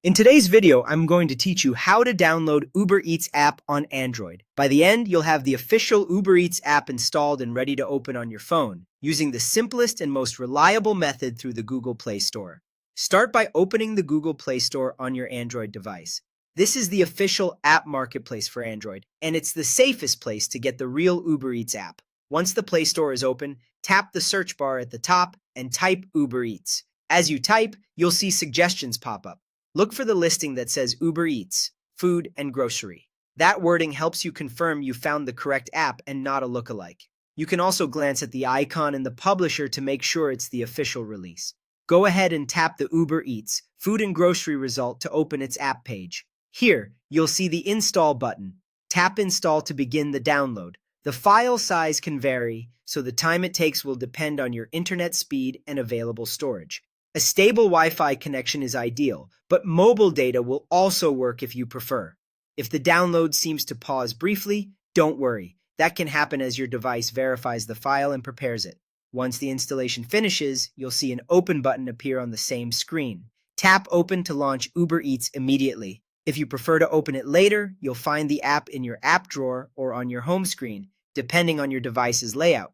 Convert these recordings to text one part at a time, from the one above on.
In today's video, I'm going to teach you how to download Uber Eats app on Android. By the end, you'll have the official Uber Eats app installed and ready to open on your phone, using the simplest and most reliable method through the Google Play Store. Start by opening the Google Play Store on your Android device. This is the official app marketplace for Android, and it's the safest place to get the real Uber Eats app. Once the Play Store is open, tap the search bar at the top and type Uber Eats. As you type, you'll see suggestions pop up. Look for the listing that says Uber Eats, food, and grocery. That wording helps you confirm you found the correct app and not a lookalike. You can also glance at the icon and the publisher to make sure it's the official release. Go ahead and tap the Uber Eats, food and grocery result to open its app page. Here, you'll see the Install button. Tap Install to begin the download. The file size can vary, so the time it takes will depend on your internet speed and available storage. A stable Wi-Fi connection is ideal, but mobile data will also work if you prefer. If the download seems to pause briefly, don't worry. That can happen as your device verifies the file and prepares it. Once the installation finishes, you'll see an Open button appear on the same screen. Tap Open to launch Uber Eats immediately. If you prefer to open it later, you'll find the app in your app drawer or on your home screen, depending on your device's layout.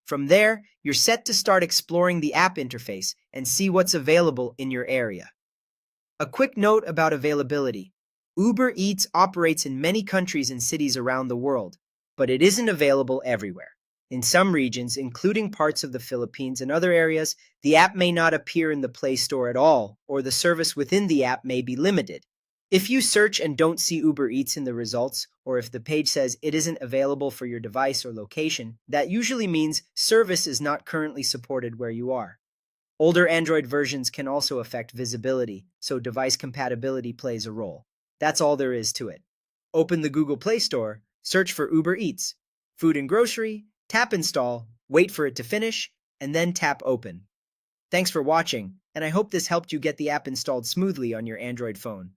From there, you're set to start exploring the app interface and see what's available in your area. A quick note about availability. Uber Eats operates in many countries and cities around the world, but it isn't available everywhere. In some regions, including parts of the Philippines and other areas, the app may not appear in the Play Store at all, or the service within the app may be limited. If you search and don't see Uber Eats in the results, or if the page says it isn't available for your device or location, that usually means service is not currently supported where you are. Older Android versions can also affect visibility, so device compatibility plays a role. That's all there is to it. Open the Google Play Store, search for Uber Eats, food and grocery, tap Install, wait for it to finish, and then tap Open. Thanks for watching, and I hope this helped you get the app installed smoothly on your Android phone.